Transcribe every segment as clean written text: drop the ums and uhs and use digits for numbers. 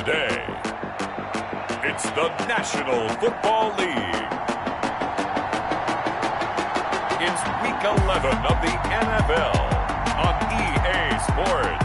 today. It's the National Football League. It's Week 11 of the NFL on EA Sports.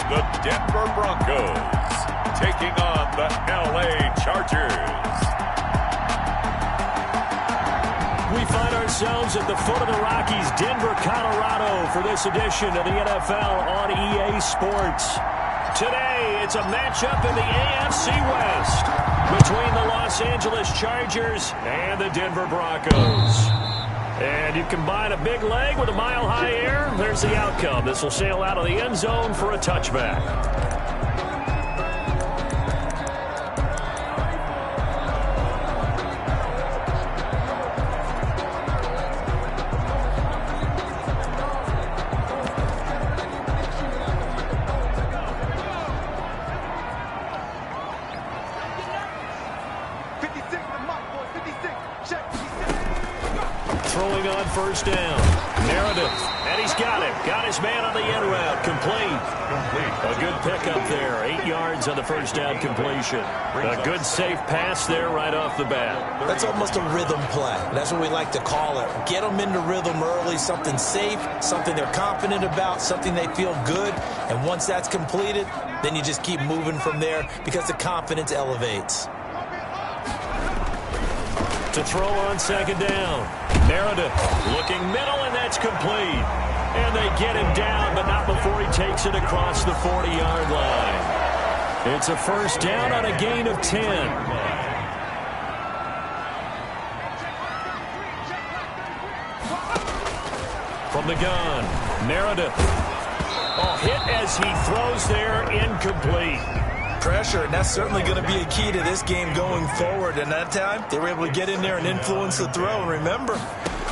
The Denver Broncos taking on the LA Chargers. We find ourselves at the foot of the Rockies, Denver, Colorado, for this edition of the NFL on EA Sports. Today, it's a matchup in the AFC West between the Los Angeles Chargers and the Denver Broncos. And you combine a big leg with a mile-high air, there's the outcome. This will sail out of the end zone for a touchback. Throwing on first down. Meredith. And he's got him. Got his man on the end route. Complete. A good pickup there. 8 yards on the first down completion. A good safe pass there right off the bat. That's almost a rhythm play. That's what we like to call it. Get them into rhythm early. Something safe. Something they're confident about. Something they feel good. And once that's completed, then you just keep moving from there because the confidence elevates. To throw on second down. Meredith looking middle, and that's complete. And they get him down, but not before he takes it across the 40-yard line. It's a first down on a gain of 10. From the gun, Meredith. Oh, hit as he throws there, incomplete. Pressure, and that's certainly going to be a key to this game going forward. And that time, they were able to get in there and influence the throw. And remember,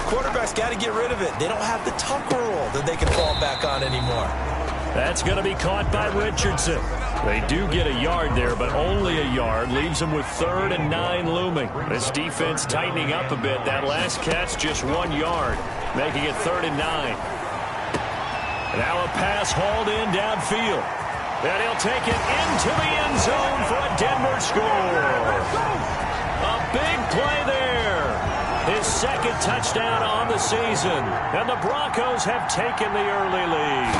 quarterbacks got to get rid of it. They don't have the Tucker rule that they can fall back on anymore. That's going to be caught by Richardson. They do get a yard there, but only a yard. Leaves them with 3rd and 9 looming. This defense tightening up a bit. That last catch, just 1 yard, making it 3rd and 9. Now a pass hauled in downfield. And he'll take it into the end zone for a Denver score. A big play there. His second touchdown on the season. And the Broncos have taken the early lead.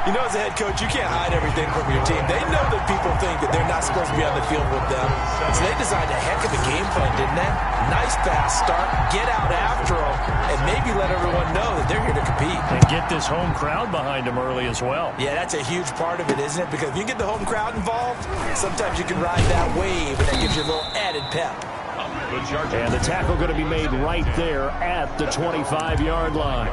You know, as a head coach, you can't hide everything from your team. They know that people think that they're not supposed to be on the field with them. So they designed a heck of a game plan, didn't they? Nice fast start, get out after them, and maybe let everyone know that they're here to compete. And get this home crowd behind them early as well. Yeah, that's a huge part of it, isn't it? Because if you get the home crowd involved, sometimes you can ride that wave, and that gives you a little added pep. And the tackle going to be made right there at the 25-yard line.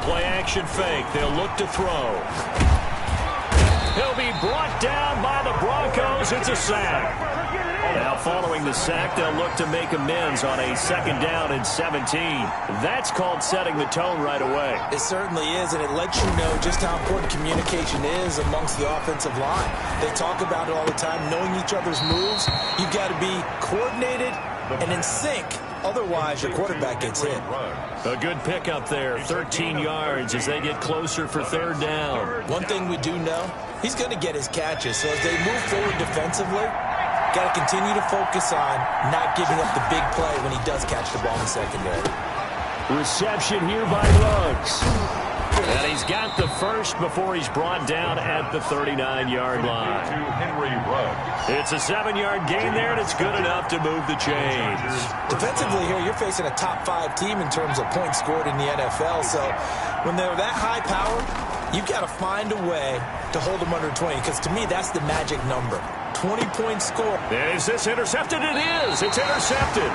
Play-action fake. They'll look to throw. He'll be brought down by the Broncos. It's a sack. Now following the sack, they'll look to make amends on a 2nd down and 17. That's called setting the tone right away. It certainly is, and it lets you know just how important communication is amongst the offensive line. They talk about it all the time, knowing each other's moves. You've got to be coordinated and in sync. Otherwise, your quarterback gets hit. A good pickup there, 13 yards as they get closer for 3rd down. One thing we do know, he's going to get his catches. So as they move forward defensively, got to continue to focus on not giving up the big play when he does catch the ball in the secondary. Reception here by Ruggs. And he's got the first before he's brought down at the 39-yard line. It's a 7-yard gain there, and it's good enough to move the chains. Defensively here, you're facing a top-5 team in terms of points scored in the NFL. So when they're that high-powered, you've got to find a way to hold them under 20, because to me, that's the magic number. 20-point score. Is this intercepted? It is. It's intercepted.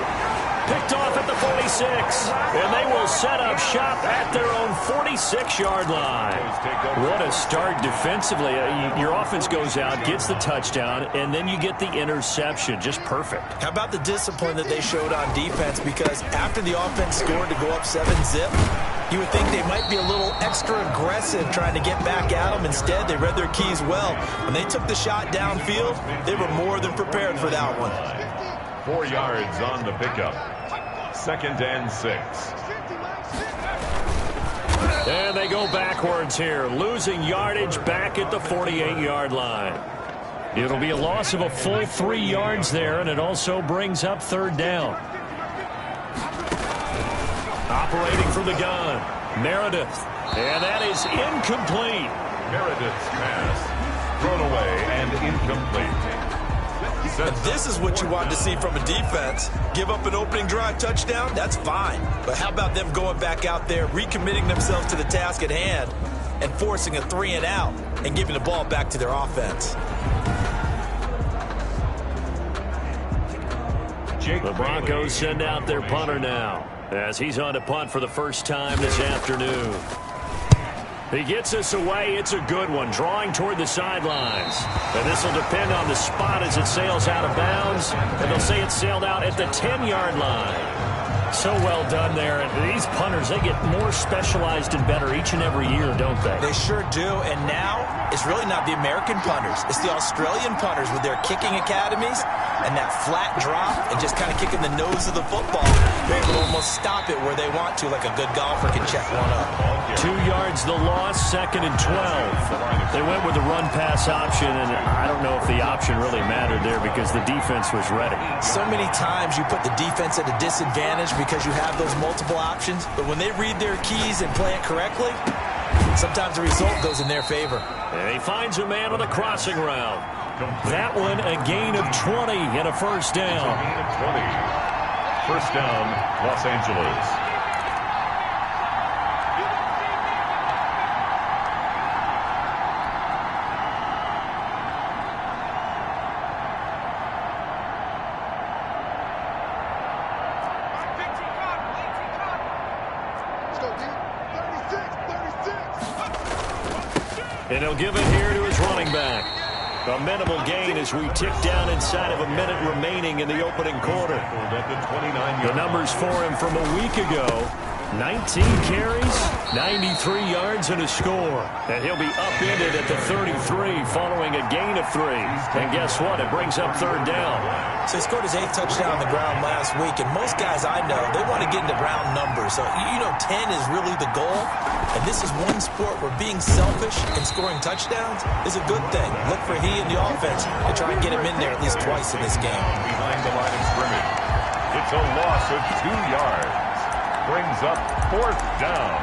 Picked off at the 46. And they will set up shop at their own 46-yard line. What a start defensively. Your offense goes out, gets the touchdown, and then you get the interception. Just perfect. How about the discipline that they showed on defense? Because after the offense scored to go up 7-zip, you would think they might be a little extra aggressive trying to get back at them. Instead, they read their keys well. When they took the shot downfield, they were more than prepared for that one. 4 yards on the pickup. 2nd and 6. And they go backwards here, losing yardage back at the 48-yard line. It'll be a loss of a full 3 yards there, and it also brings up 3rd down. Operating from the gun, Meredith. And that is incomplete. Meredith's pass thrown away and incomplete. But this is what you want to see from a defense. Give up an opening drive touchdown, that's fine. But how about them going back out there, recommitting themselves to the task at hand, and forcing a 3-and-out and giving the ball back to their offense. The Broncos send out their punter now, as he's on to punt for the first time this afternoon. He gets us away. It's a good one, drawing toward the sidelines. And this will depend on the spot as it sails out of bounds. And they'll say it sailed out at the 10-yard line. So well done there. And these punters, they get more specialized and better each and every year, don't they? They sure do. And now it's really not the American punters. It's the Australian punters with their kicking academies and that flat drop and just kind of kicking the nose of the football. They're able to almost stop it where they want to, like a good golfer can check one up. 2 yards the loss, 2nd and 12. They went with the run-pass option, and I don't know if the option really mattered there because the defense was ready. So many times you put the defense at a disadvantage because you have those multiple options, but when they read their keys and play it correctly, sometimes the result goes in their favor. And he finds a man on the crossing route. That one a gain of 20 and a first down. First down, Los Angeles. And he'll give it here to his running back. A minimal gain as we tick down inside of a minute remaining in the opening quarter. The numbers for him from a week ago: 19 carries, 93 yards, and a score. And he'll be upended at the 33 following a gain of 3. And guess what? It brings up 3rd down. So he scored his 8th touchdown on the ground last week, and most guys I know, they want to get into round numbers. So, 10 is really the goal. And this is one sport where being selfish and scoring touchdowns is a good thing. Look for he and the offense to try and get him in there at least twice in this game. Behind the line of scrimmage. It's a loss of 2 yards. Brings up 4th down.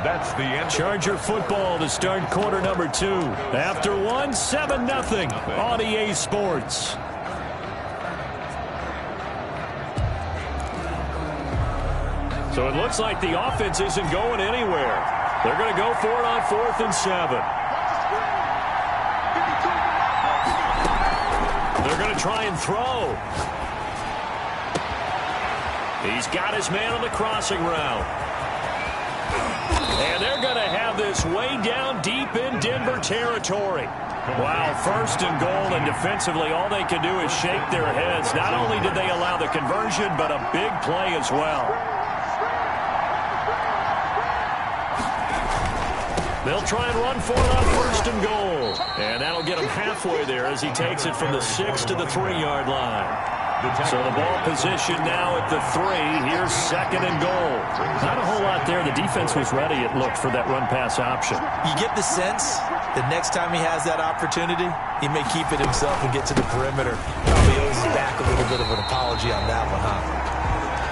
That's the end. Charger football to start quarter number 2. After 1, 7-0 on EA Sports. So it looks like the offense isn't going anywhere. They're going to go for it on 4th and 7. They're going to try and throw. He's got his man on the crossing route. And they're going to have this way down deep in Denver territory. Wow, 1st and goal, and defensively all they can do is shake their heads. Not only did they allow the conversion, but a big play as well. They'll try and run for it on 1st and goal. And that'll get him halfway there as he takes it from the 6 to the 3-yard line. So the ball position now at the 3. Here's 2nd and goal. Not a whole lot there. The defense was ready, it looked, for that run-pass option. You get the sense that next time he has that opportunity, he may keep it himself and get to the perimeter. Probably owes his back a little bit of an apology on that one, huh?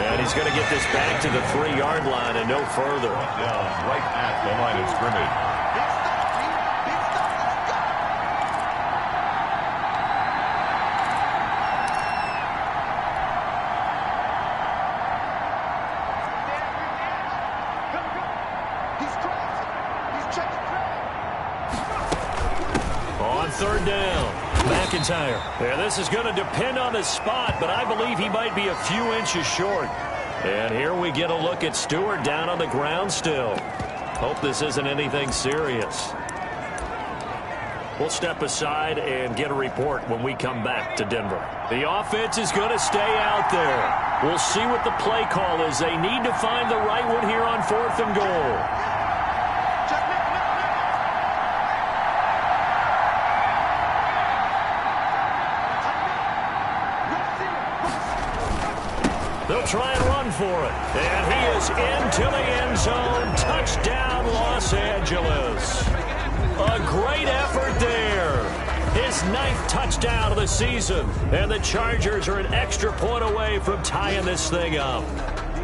And he's going to get this back to the 3-yard line and no further. Down right at the line of scrimmage. on third down. McIntyre. Yeah, this is going to depend on the spot, but I believe he might be a few inches short. And here we get a look at Stewart down on the ground still. Hope this isn't anything serious. We'll step aside and get a report when we come back to Denver. The offense is going to stay out there. We'll see what the play call is. They need to find the right one here on 4th and goal. They'll try and run for it. And he is into the end zone. Touchdown, Los Angeles. A great effort there. His 9th touchdown of the season. And the Chargers are an extra point away from tying this thing up.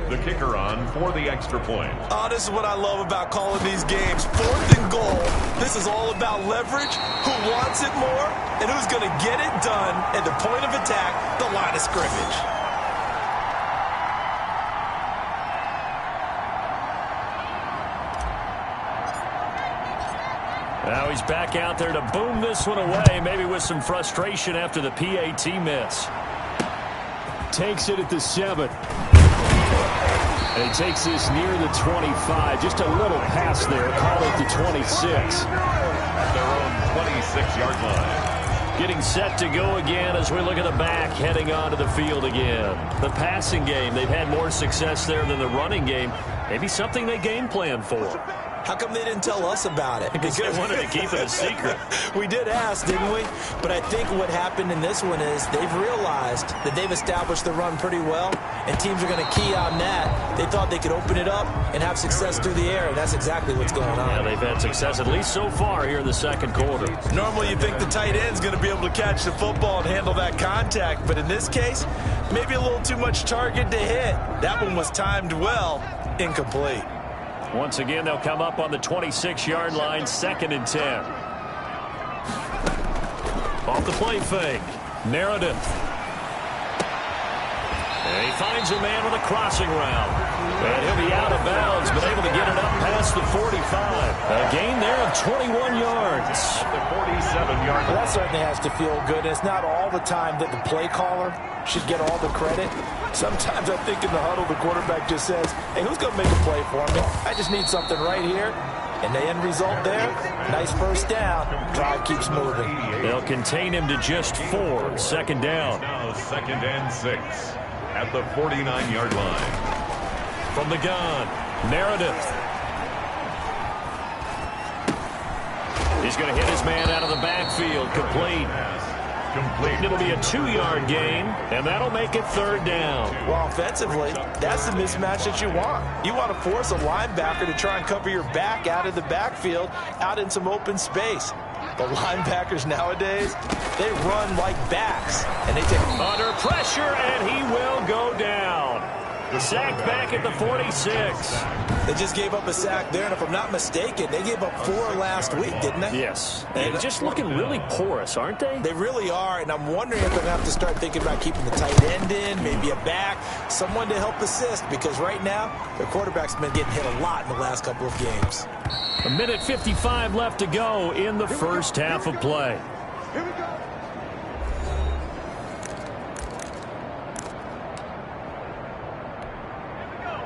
The kicker on for the extra point. Oh, this is what I love about calling these games. 4th and goal. This is all about leverage, who wants it more, and who's going to get it done at the point of attack, the line of scrimmage. Now he's back out there to boom this one away, maybe with some frustration after the PAT miss. Takes it at the 7. And he takes this near the 25. Just a little pass there. Call it the 26. At their own 26-yard line. Getting set to go again as we look at the back, heading onto the field again. The passing game, they've had more success there than the running game. Maybe something they game plan for. How come they didn't tell us about it? Because they wanted to keep it a secret. We did ask, didn't we? But I think what happened in this one is they've realized that they've established the run pretty well, and teams are going to key on that. They thought they could open it up and have success through the air, and that's exactly what's going on. Yeah, they've had success at least so far here in the second quarter. Normally you think the tight end's going to be able to catch the football and handle that contact, but in this case, maybe a little too much target to hit. That one was timed well, incomplete. Once again, they'll come up on the 26-yard line, 2nd and 10. Off the play fake. Meredith. And he finds a man with a crossing route. And he'll be out of bounds, but able to get it up past the 45. A gain there of 21 yards. The 47-yard line. That certainly has to feel good. It's not all the time that the play caller should get all the credit. Sometimes I think in the huddle, the quarterback just says, hey, who's going to make a play for me? I just need something right here. And the end result there, nice first down. Drive keeps moving. They'll contain him to just 4. 2nd down. Now 2nd and 6 at the 49-yard line. From the gun, Meredith. He's going to hit his man out of the backfield. Complete. Complete. It'll be a 2-yard gain, and that'll make it 3rd down. Well, offensively, that's the mismatch that you want. You want to force a linebacker to try and cover your back out of the backfield, out in some open space. The linebackers nowadays, they run like backs, and they take Under pressure, and he will go down. Sacked back at the 46. They just gave up a sack there, and if I'm not mistaken, they gave up 4 last week, didn't they? Yes. And just looking really porous, aren't they? They really are, and I'm wondering if they're going to have to start thinking about keeping the tight end in, maybe a back, someone to help assist, because right now, their quarterback's been getting hit a lot in the last couple of games. 1:55 left to go in the first half of play.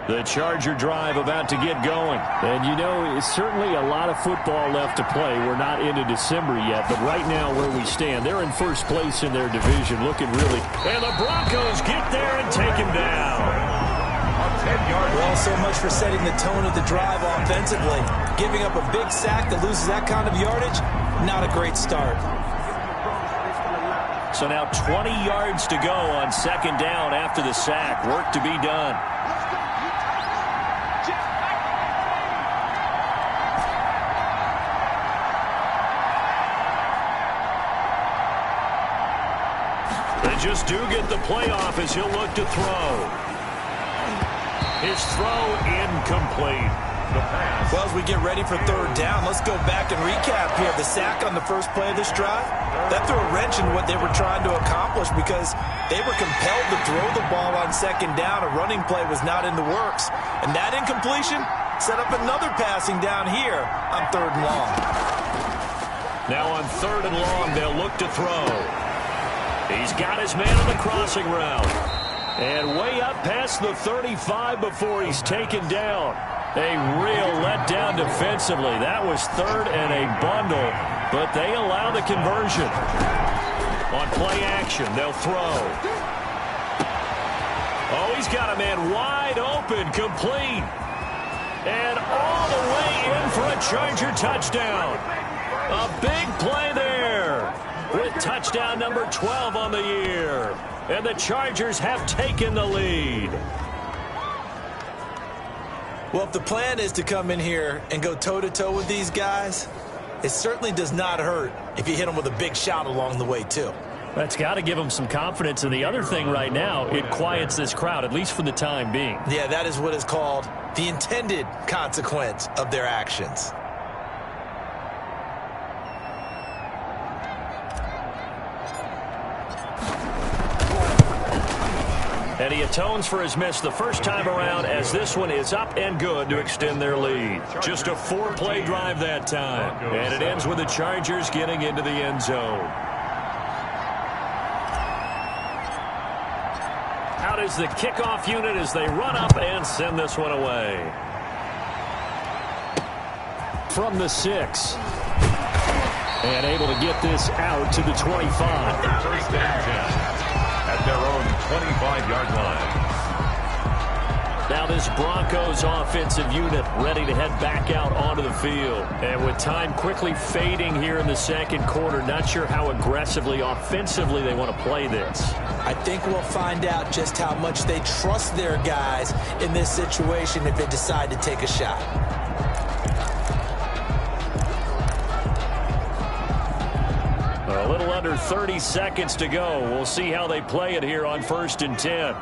The Charger drive about to get going. And, you know, it's certainly a lot of football left to play. We're not into December yet, but right now where we stand, they're in first place in their division, looking really. And the Broncos get there and take him down. Well, so much for setting the tone of the drive offensively. Giving up a big sack that loses that kind of yardage, not a great start. So now 20 yards to go on 2nd down after the sack. Work to be done. They just do get the playoff as he'll look to throw. His throw incomplete. The pass. Well, as we get ready for 3rd down, let's go back and recap here. The sack on the first play of this drive, that threw a wrench in what they were trying to accomplish because they were compelled to throw the ball on 2nd down. A running play was not in the works. And that incompletion set up another passing down here on 3rd and long. Now on 3rd and long, they'll look to throw. He's got his man on the crossing route. And way up past the 35 before he's taken down. A real letdown defensively. That was 3rd and a bundle, but they allow the conversion. On play action, they'll throw. Oh, he's got a man wide open, complete. And all the way in for a Charger touchdown. A big play there with touchdown number 12 on the year. And the Chargers have taken the lead. Well, if the plan is to come in here and go toe-to-toe with these guys, it certainly does not hurt if you hit them with a big shot along the way, too. That's got to give them some confidence. And the other thing right now, it quiets this crowd, at least for the time being. Yeah, that is what is called the intended consequence of their actions. And he atones for his miss the first time around, as this one is up and good to extend their lead. Just a 4-play drive that time. And it ends with the Chargers getting into the end zone. Out is the kickoff unit as they run up and send this one away. From the 6. And able to get this out to the 25. First and 10. At their own 25-yard line. Now this Broncos offensive unit ready to head back out onto the field. And with time quickly fading here in the second quarter, not sure how aggressively, offensively they want to play this. I think we'll find out just how much they trust their guys in this situation if they decide to take a shot. A little under 30 seconds to go. We'll see how they play it here on 1st and 10.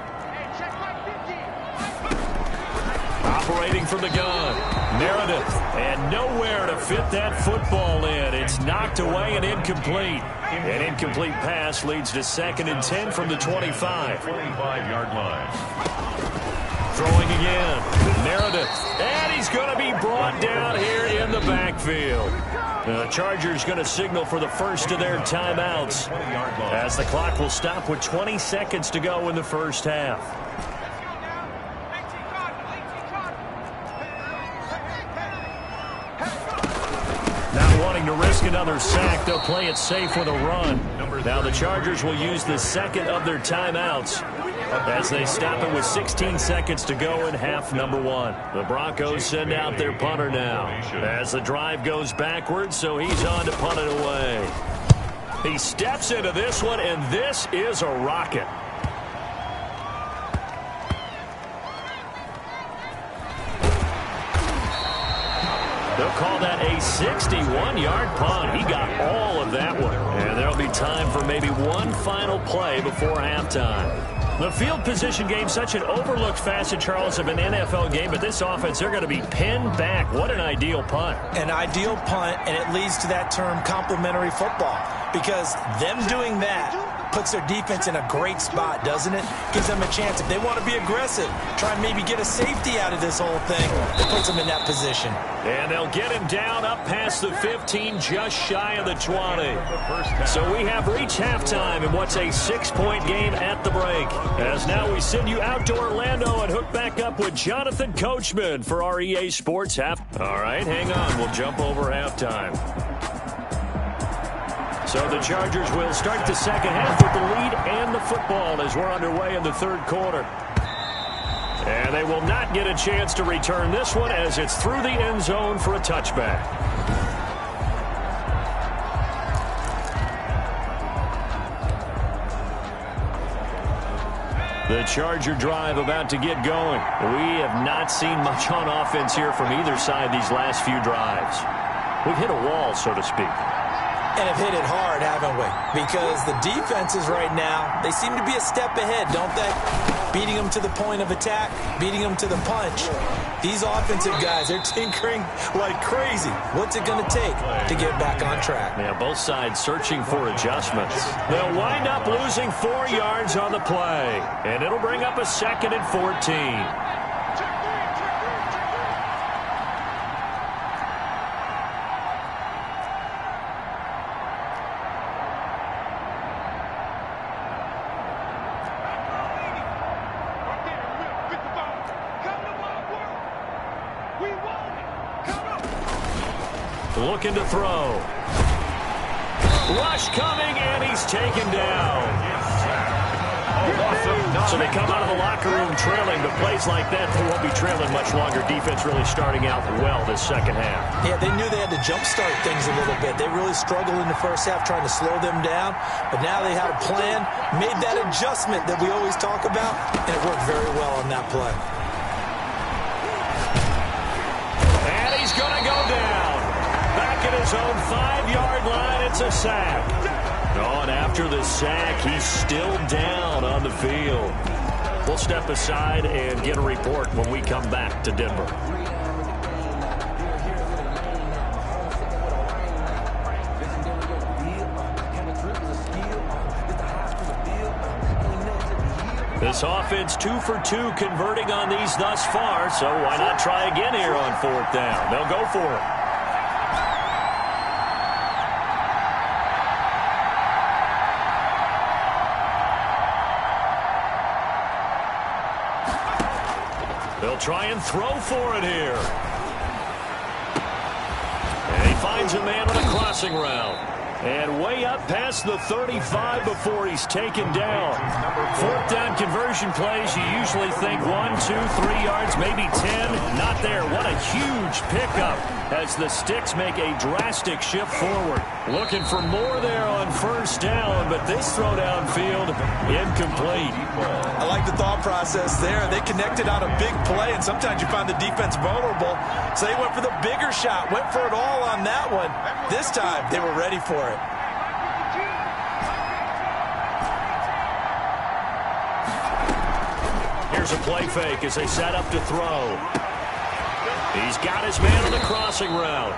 Operating from the gun. Meredith. And nowhere to fit that football in. It's knocked away and incomplete. An incomplete pass leads to 2nd and 10 from the 25. 25-yard line. Throwing again. Meredith. And he's going to be brought down here in the backfield. The Chargers going to signal for the first of their timeouts as the clock will stop with 20 seconds to go in the first half. Not wanting to risk another sack, they'll play it safe with a run. Now the Chargers will use the second of their timeouts as they stop it with 16 seconds to go in half number 1. The Broncos send out their punter now as the drive goes backwards, so he's on to punt it away. He steps into this one, and this is a rocket. They'll call that a 61-yard punt. He got all of that one. And there'll be time for maybe one final play before halftime. The field position game, such an overlooked facet, Charles, of an NFL game, but this offense, they're going to be pinned back. What an ideal punt. An ideal punt, and it leads to that term complementary football, because them doing that puts their defense in a great spot, doesn't it? Gives them a chance. If they want to be aggressive, try and maybe get a safety out of this whole thing, it puts them in that position. And they'll get him down up past the 15, just shy of the 20. So we have reached halftime in what's a 6-point game at the break. As now we send you out to Orlando and hook back up with Jonathan Coachman for our EA Sports half. All right, hang on. We'll jump over halftime. So the Chargers will start the second half with the lead and the football as we're underway in the third quarter. And they will not get a chance to return this one as it's through the end zone for a touchback. The Charger drive about to get going. We have not seen much on offense here from either side these last few drives. We've hit a wall, so to speak. And have hit it hard, haven't we? Because the defenses right now, they seem to be a step ahead, don't they? Beating them to the point of attack, beating them to the punch. These offensive guys, they're tinkering like crazy. What's it going to take to get back on track? Yeah, both sides searching for adjustments. They'll wind up losing 4 yards on the play. And it'll bring up a 2nd and 14. looking to throw. Rush coming, and he's taken down. So they come out of the locker room trailing, but plays like that, they won't be trailing much longer. Defense really starting out well this second half. Yeah, they knew they had to jumpstart things a little bit. They really struggled in the first half trying to slow them down, but now they had a plan, made that adjustment that we always talk about, and it worked very well on that play. And he's going to go down. Back at his own 5-yard line, it's a sack. Oh, and after the sack, he's still down on the field. We'll step aside and get a report when we come back to Denver. This offense 2 for 2 converting on these thus far, so why not try again here on 4th down? They'll go for it. They'll try and throw for it here. And he finds a man on a crossing route. And way up past the 35 before he's taken down. 4th down conversion plays, you usually think 1, 2, 3 yards, maybe 10. Not there. What a huge pickup as the Sticks make a drastic shift forward. Looking for more there on 1st down, but this throw downfield incomplete. I like the thought process there. They connected on a big play, and sometimes you find the defense vulnerable. So they went for the bigger shot, went for it all on that one. This time, they were ready for it. Here's a play fake as they set up to throw. He's got his man on the crossing route.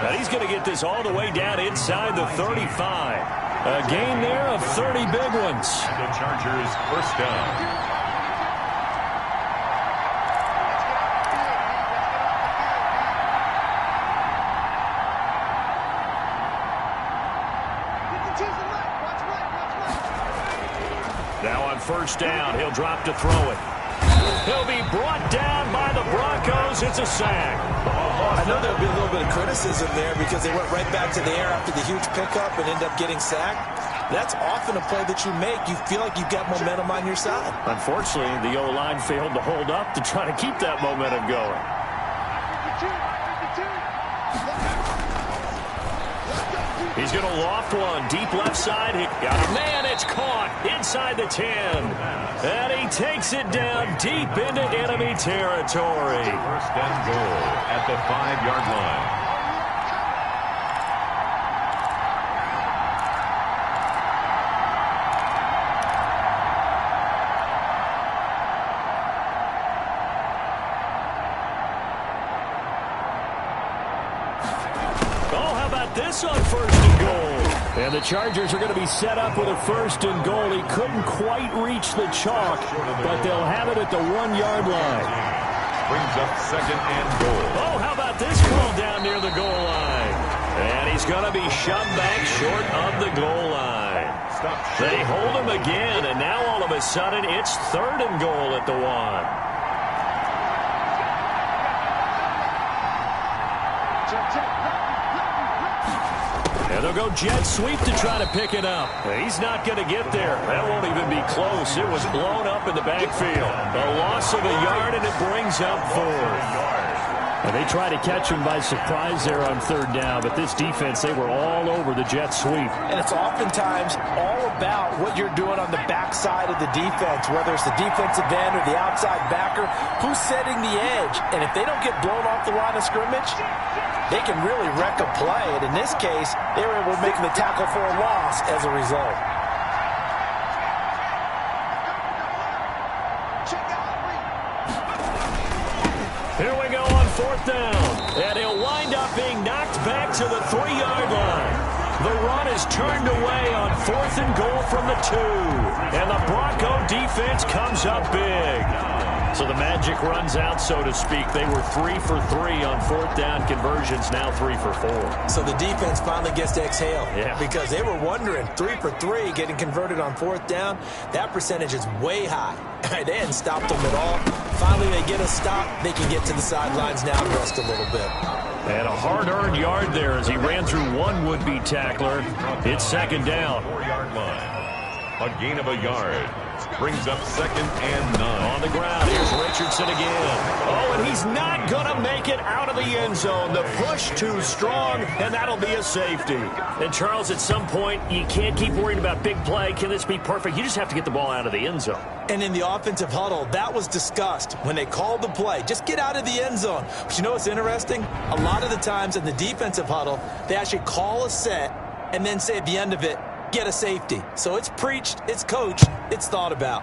And he's going to get this all the way down inside the 35. A gain there of 30 big ones. The Chargers 1st down. Now on 1st down, he'll drop to throw it. He'll be brought down by the Broncos. It's a sack. I know there'll be a little bit of criticism there because they went right back to the air after the huge pickup and end up getting sacked. That's often a play that you make. You feel like you've got momentum on your side. Unfortunately, the O-line failed to hold up to try to keep that momentum going. He's going to loft one. Deep left side. He got a man. It's caught inside the 10. And he takes it down deep into enemy territory. 1st and goal at the 5-yard line. This on 1st and goal. And the Chargers are going to be set up with a 1st and goal. He couldn't quite reach the chalk, but they'll have it at the 1-yard line. Brings up 2nd and goal. Oh, how about this call down near the goal line? And he's going to be shoved back short of the goal line. They hold him again, and now all of a sudden it's 3rd and goal at the 1. And they'll go jet sweep to try to pick it up. He's not going to get there. That won't even be close. It was blown up in the backfield. A loss of a yard, and it brings up 4th. And they try to catch him by surprise there on 3rd down, but this defense, they were all over the jet sweep. And it's oftentimes all about what you're doing on the backside of the defense, whether it's the defensive end or the outside backer, who's setting the edge. And if they don't get blown off the line of scrimmage, they can really wreck a play. And in this case, they were able to make the tackle for a loss as a result. Here we go on 4th down. And he'll wind up being knocked back to the 3-yard line. The run is turned away on 4th and goal from the 2. And the Bronco defense comes up big. So the magic runs out, so to speak. They were 3 for 3 on 4th down conversions, now 3 for 4. So the defense finally gets to exhale. Yeah. Because they were wondering, 3 for 3 getting converted on 4th down. That percentage is way high. They hadn't stopped them at all. Finally, they get a stop. They can get to the sidelines now and rest a little bit. And a hard-earned yard there as he ran through one would-be tackler. It's second down. 4-yard line. A gain of a yard. Brings up 2nd and 9. On the ground, here's Richardson again. Oh, and he's not going to make it out of the end zone. The push too strong, and that'll be a safety. And, Charles, at some point, you can't keep worrying about big play. Can this be perfect? You just have to get the ball out of the end zone. And in the offensive huddle, that was discussed when they called the play. Just get out of the end zone. But you know what's interesting? A lot of the times in the defensive huddle, they actually call a set and then say at the end of it, get a safety. So it's preached, it's coached, it's thought about.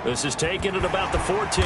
This is taken at about the 14.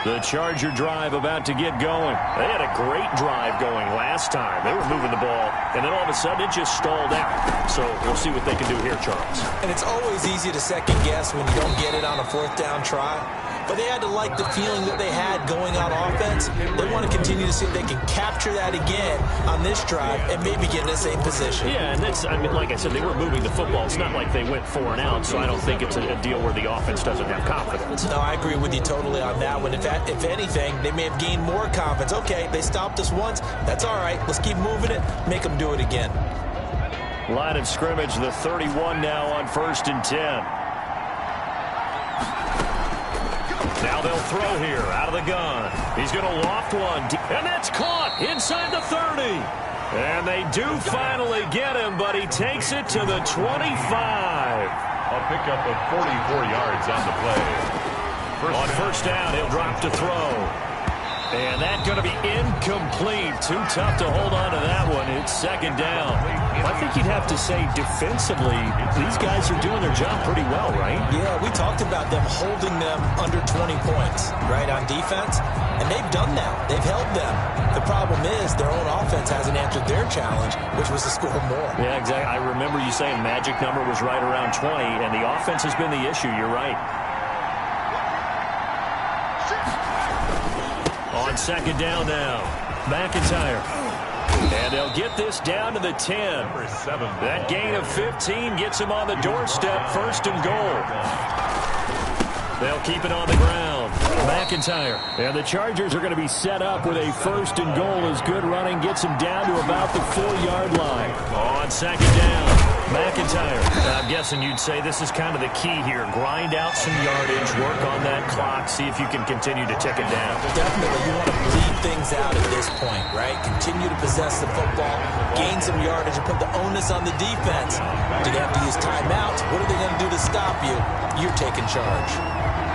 The Charger drive about to get going. They had a great drive going last time. They were moving the ball, and then all of a sudden it just stalled out. So we'll see what they can do here, Charles. And it's always easy to second guess when you don't get it on a 4th down try. But they had to like the feeling that they had going on offense. They want to continue to see if they can capture that again on this drive and maybe get in the same position. Yeah, and that's, I mean, like I said, they were moving the football. It's not like they went 4 and out, so I don't think it's a deal where the offense doesn't have confidence. No, I agree with you totally on that one. If anything, they may have gained more confidence. Okay, they stopped us once. That's all right. Let's keep moving it. Make them do it again. Line of scrimmage, the 31 now on 1st and 10. Now they'll throw here out of the gun. He's going to loft one. And that's caught inside the 30. And they do finally get him, but he takes it to the 25. A pickup of 44 yards on the play. On 1st down, he'll drop to throw. And that's going to be incomplete. Too tough to hold on to that one. It's 2nd down. I think you'd have to say defensively, these guys are doing their job pretty well, right? Yeah, we talked about them holding them under 20 points, right, on defense. And they've done that. They've held them. The problem is their own offense hasn't answered their challenge, which was to score more. Yeah, exactly. I remember you saying magic number was right around 20, and the offense has been the issue. You're right. On 2nd down now, McIntyre. And they'll get this down to the 10. That gain of 15 gets him on the doorstep, 1st and goal. They'll keep it on the ground. McIntyre. And the Chargers are going to be set up with a 1st and goal as good running gets him down to about the 4-yard line. On 2nd down, McIntyre. I'm guessing you'd say this is kind of the key here. Grind out some yardage, work on that clock, see if you can continue to tick it down. Definitely, you want to bleed things out at this point, right? Continue to possess the football, gain some yardage, and put the onus on the defense. Do they have to use timeouts? What are they going to do to stop you? You're taking charge.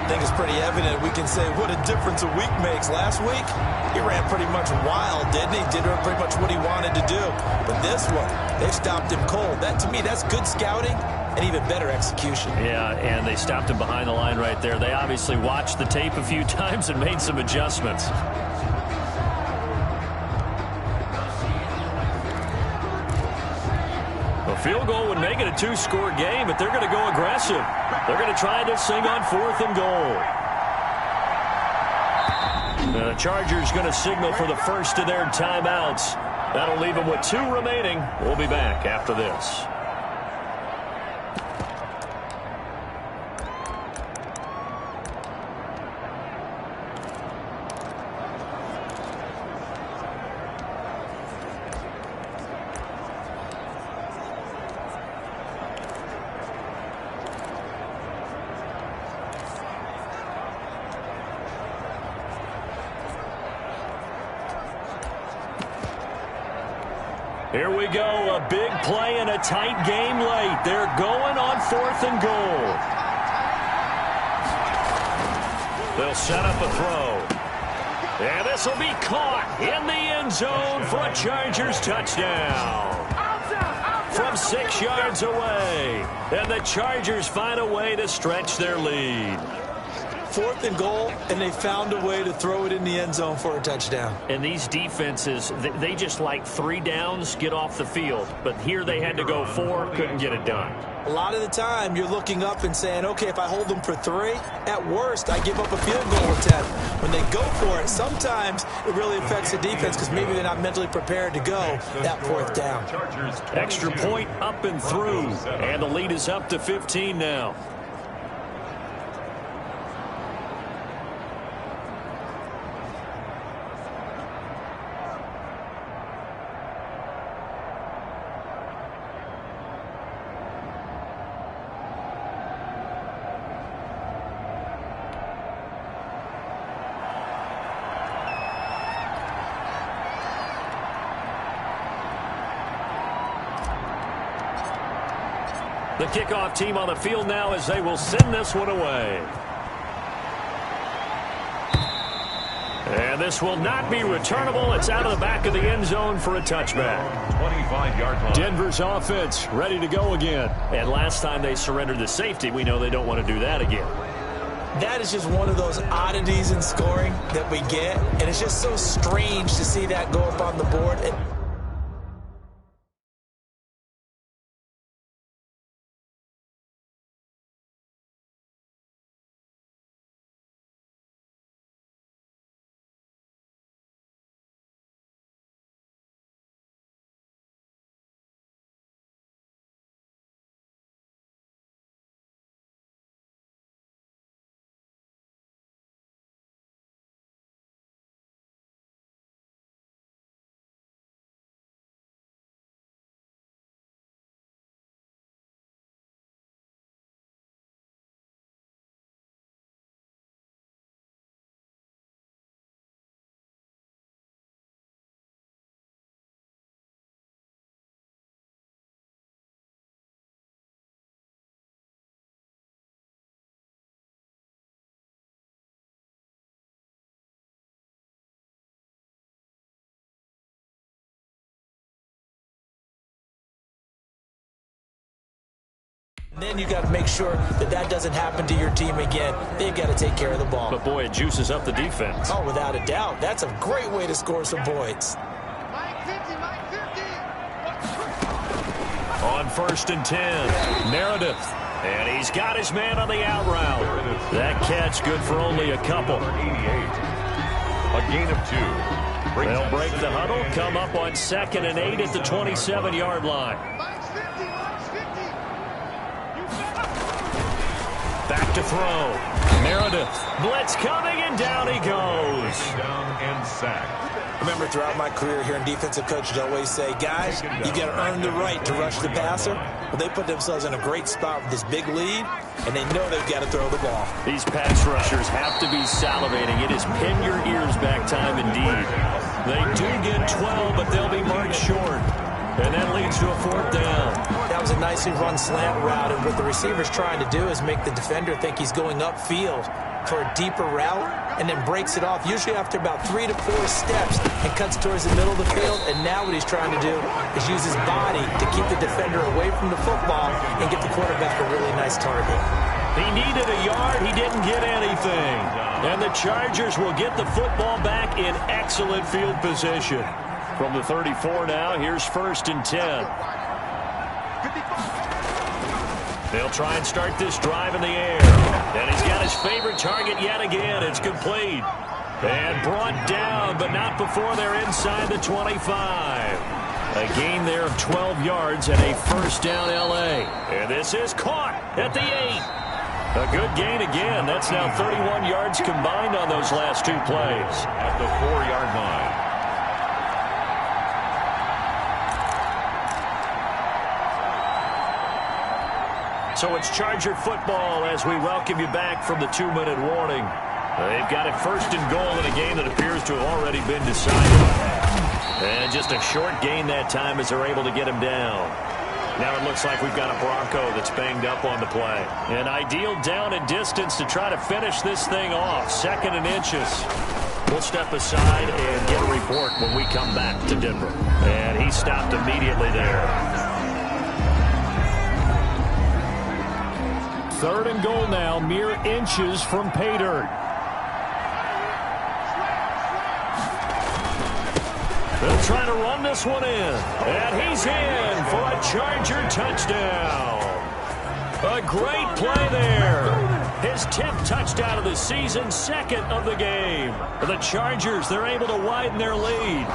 I think it's pretty evident we can say what a difference a week makes. Last week, he ran pretty much wild, didn't he? Did pretty much what he wanted to do. But this one, they stopped him cold. That, to me, that's good scouting and even better execution. Yeah, and they stopped him behind the line right there. They obviously watched the tape a few times and made some adjustments. A field goal would make it a 2-score game, but they're going to go aggressive. They're going to try this thing on 4th and goal. The Chargers going to signal for the first of their timeouts. That'll leave them with 2 remaining. We'll be back after this. Here we go, a big play and a tight game late. They're going on 4th and goal. They'll set up a throw. And this will be caught in the end zone for a Chargers touchdown. From 6 yards away. And the Chargers find a way to stretch their lead. 4th and goal, and they found a way to throw it in the end zone for a touchdown. And these defenses, they just like 3 downs, get off the field. But here they had to go 4, couldn't get it done. A lot of the time, you're looking up and saying, okay, if I hold them for 3, at worst, I give up a field goal attempt. When they go for it, sometimes it really affects the defense because maybe they're not mentally prepared to go that 4th down. Extra point up and through, and the lead is up to 15 now. The kickoff team on the field now as they will send this one away. And this will not be returnable. It's out of the back of the end zone for a touchback. 25-yard line. Denver's offense ready to go again. And last time they surrendered the safety, we know they don't want to do that again. That is just one of those oddities in scoring that we get. And it's just so strange to see that go up on the board. And then you got to make sure that that doesn't happen to your team again. They've got to take care of the ball. But, boy, it juices up the defense. Oh, without a doubt. That's a great way to score some points. On 1st and 10, Meredith. And he's got his man on the out route. That catch good for only a couple. 88. A gain of 2. They'll break the huddle, come up on 2nd and 8 at the 27-yard line. Back to throw. Meredith. Blitz coming, and down he goes. Down and sacked. Remember, throughout my career here in defensive coaches always say, guys, you got to earn the right to rush the passer. Well, they put themselves in a great spot with this big lead, and they know they've got to throw the ball. These pass rushers have to be salivating. It is pin your ears back time indeed. They do get 12, but they'll be marked short. And that leads to a 4th down. That was a nicely run slant route, and what the receiver's trying to do is make the defender think he's going upfield for a deeper route, and then breaks it off, usually after about 3 to 4 steps, and cuts towards the middle of the field. And now what he's trying to do is use his body to keep the defender away from the football and get the quarterback a really nice target. He needed a yard. He didn't get anything. And the Chargers will get the football back in excellent field position. From the 34 now, here's 1st and 10. They'll try and start this drive in the air. And he's got his favorite target yet again. It's complete. And brought down, but not before they're inside the 25. A gain there of 12 yards and a 1st down L.A. And this is caught at the 8. A good gain again. That's now 31 yards combined on those last 2 plays. At the 4-yard line. So it's Charger football as we welcome you back from the 2-minute warning. They've got it 1st and goal in a game that appears to have already been decided. And just a short gain that time as they're able to get him down. Now it looks like we've got a Bronco that's banged up on the play. An ideal down and distance to try to finish this thing off. 2nd and inches. We'll step aside and get a report when we come back to Denver. And he stopped immediately there. 3rd and goal now, mere inches from pay dirt. They'll try to run this one in. And he's in for a Charger touchdown. A great play there. His 10th touchdown of the season, 2nd of the game. The Chargers, they're able to widen their lead.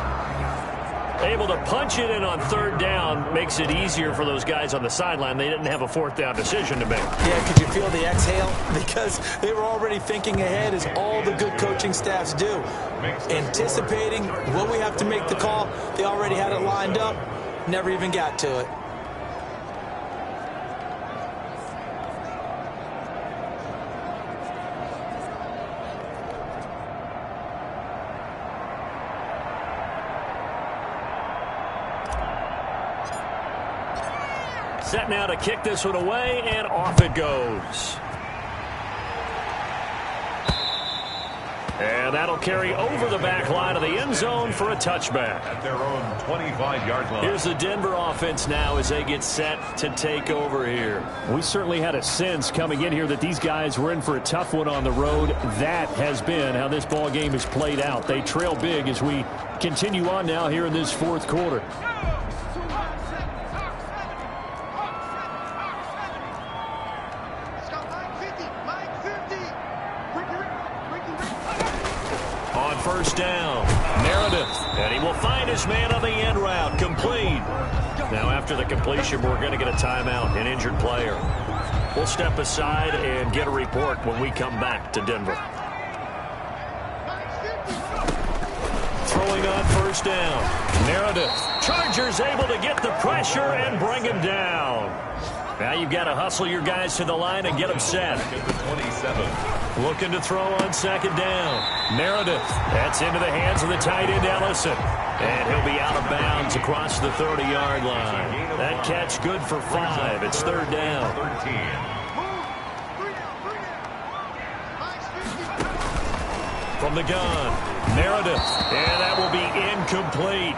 Able to punch it in on 3rd down makes it easier for those guys on the sideline. They didn't have a 4th down decision to make. Yeah, could you feel the exhale? Because they were already thinking ahead, as all the good coaching staffs do. Anticipating, will we have to make the call? They already had it lined up. Never even got to it. Set now to kick this one away, and off it goes. And that'll carry over the back line of the end zone for a touchback. At their own 25-yard line. Here's the Denver offense now as they get set to take over here. We certainly had a sense coming in here that these guys were in for a tough one on the road. That has been how this ball game has played out. They trail big as we continue on now here in this 4th quarter. First down, Meredith, and he will find his man on the end route, complete. Now after the completion, we're going to get a timeout, an injured player. We'll step aside and get a report when we come back to Denver. Throwing on first down, Meredith. Chargers able to get the pressure and bring him down. Now you've got to hustle your guys to the line and get them set. Looking to throw on 2nd down. Meredith. That's into the hands of the tight end, Ellison. And he'll be out of bounds across the 30-yard line. That catch good for 5. It's 3rd down. From the gun, Meredith. And that will be incomplete.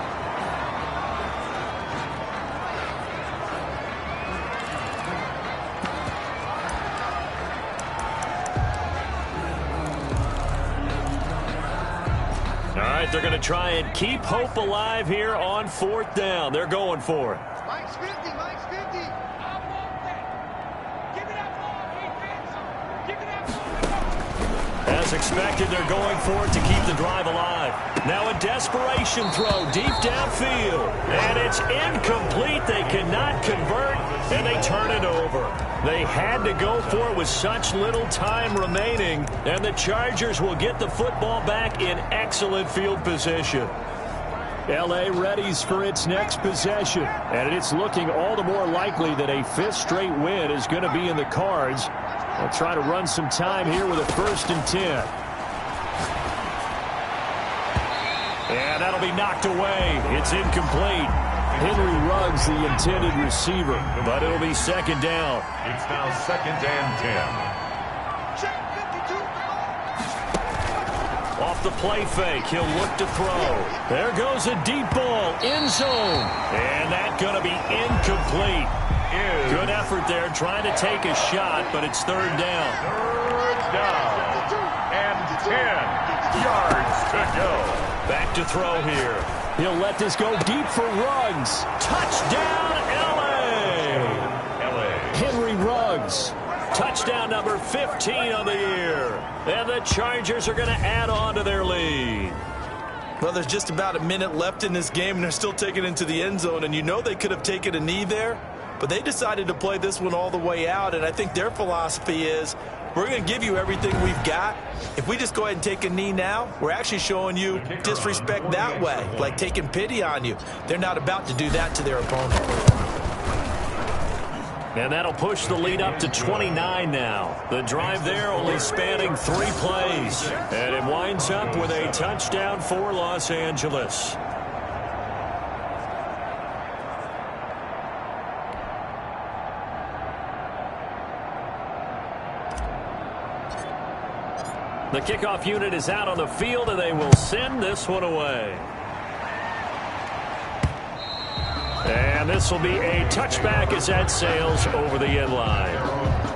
All right, they're going to try and keep hope alive here on 4th down. They're going for it. Mike's 50, Mike's 50. As expected, they're going for it to keep the drive alive. Now a desperation throw deep downfield. And it's incomplete. They cannot convert, and they turn it over. They had to go for it with such little time remaining, and the Chargers will get the football back in excellent field position. L.A. readies for its next possession, and it's looking all the more likely that a 5th straight win is going to be in the cards. They'll try to run some time here with a 1st and 10. And that'll be knocked away. It's incomplete. Henry Ruggs, the intended receiver, but it'll be 2nd down. It's now 2nd and 10. Off the play fake, he'll look to throw. There goes a deep ball, end zone. And that's going to be incomplete. Good effort there, trying to take a shot, but it's 3rd down. 3rd down and 10 yards to go. Back to throw here. He'll let this go deep for Ruggs. Touchdown, L.A. Henry Ruggs. Touchdown number 15 of the year. And the Chargers are going to add on to their lead. Well, there's just about a minute left in this game, and they're still taking it into the end zone. And you know they could have taken a knee there, but they decided to play this one all the way out. And I think their philosophy is, we're going to give you everything we've got. If we just go ahead and take a knee now, we're actually showing you disrespect that way, like taking pity on you. They're not about to do that to their opponent. And that'll push the lead up to 29 now. The drive there only spanning 3 plays. And it winds up with a touchdown for Los Angeles. The kickoff unit is out on the field, and they will send this one away. And this will be a touchback as that sails over the end line.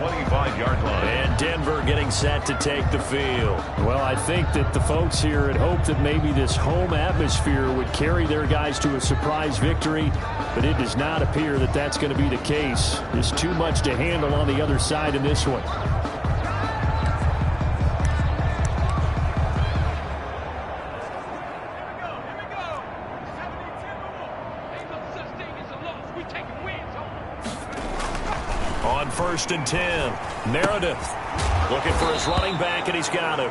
25-yard line. And Denver getting set to take the field. Well, I think that the folks here had hoped that maybe this home atmosphere would carry their guys to a surprise victory, but it does not appear that that's going to be the case. There's too much to handle on the other side in this one. On 1st and 10, Meredith looking for his running back, and he's got him.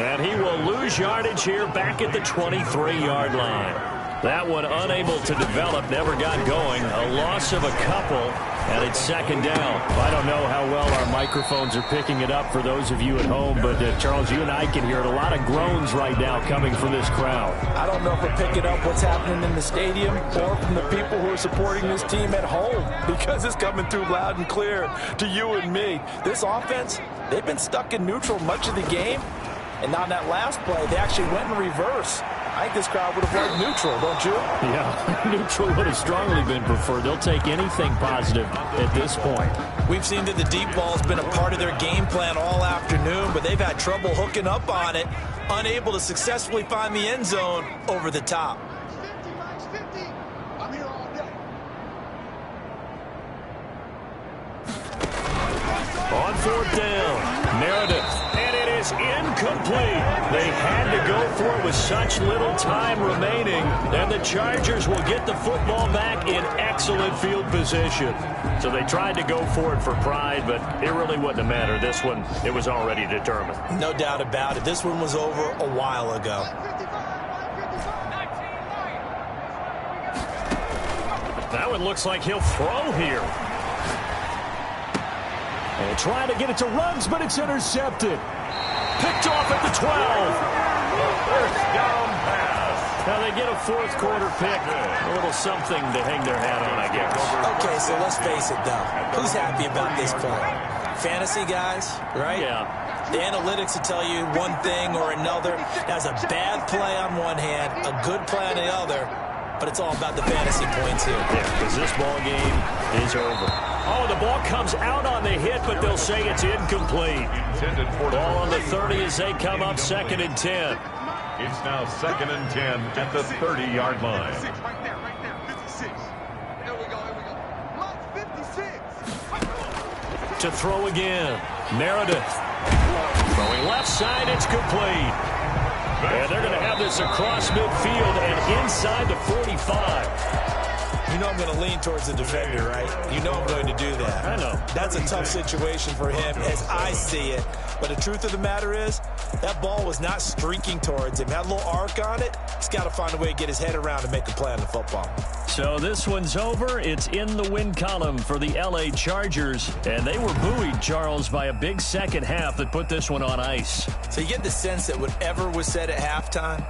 And he will lose yardage here back at the 23-yard line. That one unable to develop, never got going. A loss of a couple, and it's 2nd down. I don't know how well our microphones are picking it up for those of you at home, but Charles, you and I can hear it. A lot of groans right now coming from this crowd. I don't know if we're picking up what's happening in the stadium or from the people who are supporting this team at home, because it's coming through loud and clear to you and me. This offense, they've been stuck in neutral much of the game, and on that last play, they actually went in reverse. I think this crowd would have liked neutral, don't you? Yeah, neutral would have strongly been preferred. They'll take anything positive at this point. We've seen that the deep ball's been a part of their game plan all afternoon, but they've had trouble hooking up on it, unable to successfully find the end zone over the top. On 4th down, Meredith, and it is incomplete. They had to go for it with such little time remaining, and the Chargers will get the football back in excellent field position. So they tried to go for it for pride, but it really wouldn't have mattered. This one, it was already determined. No doubt about it. This one was over a while ago. That one looks like he'll throw here. And trying to get it to Ruggs, but it's intercepted. Picked off at the 12. First down pass. Now they get a 4th quarter pick. A little something to hang their hat on, I guess. Okay, so let's face it, though. Who's happy about this play? Fantasy guys, right? Yeah. The analytics will tell you one thing or another. That's a bad play on one hand, a good play on the other, but it's all about the fantasy points here. Yeah, because this ball game is over. Oh, the ball comes out on the hit, but they'll say it's incomplete. Ball on the 30 as they come up 2nd and 10. It's now 2nd and 10 at the 30-yard line. Right there, 56. There we go. Block 56. To throw again, Meredith. Throwing left side, it's complete. And they're going to have this across midfield and inside the 45. You know I'm going to lean towards the defender, right? You know I'm going to do that. I know. That's a tough situation for him as I see it. But the truth of the matter is, that ball was not streaking towards him. Had a little arc on it. He's got to find a way to get his head around and make a play on the football. So this one's over. It's in the win column for the L.A. Chargers. And they were buoyed, Charles, by a big second half that put this one on ice. So you get the sense that whatever was said at halftime,